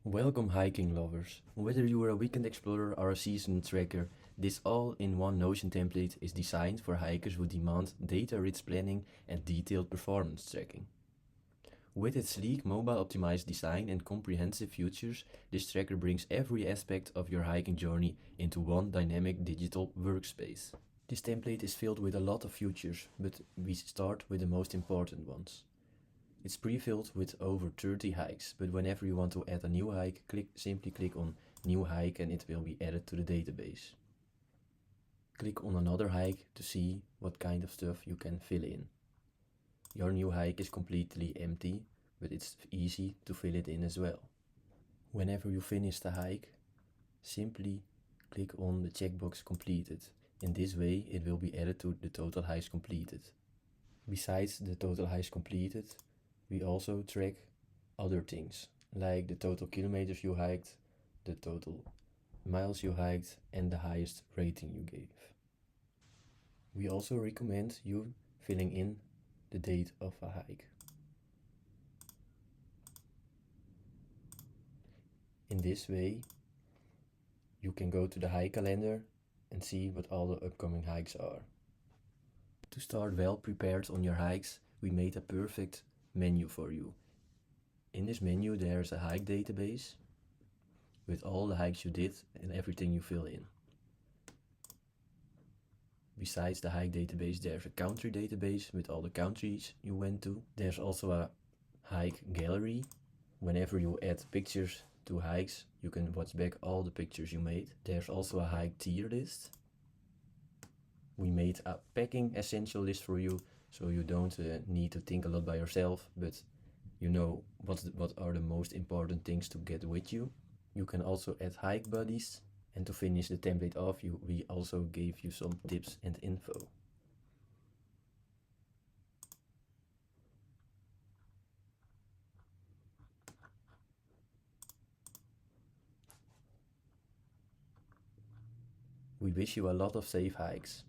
Welcome hiking lovers. Whether you are a weekend explorer or a seasoned trekker, this all-in-one Notion template is designed for hikers who demand data-rich planning and detailed performance tracking. With its sleek mobile-optimized design and comprehensive features, this tracker brings every aspect of your hiking journey into one dynamic digital workspace. This template is filled with a lot of features, but we start with the most important ones. It's pre-filled with over 30 hikes, but whenever you want to add a new hike, simply click on New Hike and it will be added to the database. Click on another hike to see what kind of stuff you can fill in. Your new hike is completely empty, but it's easy to fill it in as well. Whenever you finish the hike, simply click on the checkbox Completed. In this way, it will be added to the total hikes completed. Besides the total hikes completed, we also track other things, like the total kilometers you hiked, the total miles you hiked, and the highest rating you gave. We also recommend you filling in the date of a hike. In this way, you can go to the hike calendar and see what all the upcoming hikes are. To start well prepared on your hikes, we made a perfect menu for you. In this menu there's a hike database with all the hikes you did and everything you fill in. Besides the hike database, there's a country database with all the countries you went to. There's also a hike gallery. Whenever you add pictures to hikes, you can watch back all the pictures you made. There's also a hike tier list. We made a packing essential list for you, so you don't need to think a lot by yourself, but you know what are the most important things to get with you. You can also add hike buddies, and to finish the template off, we also gave you some tips and info. We wish you a lot of safe hikes.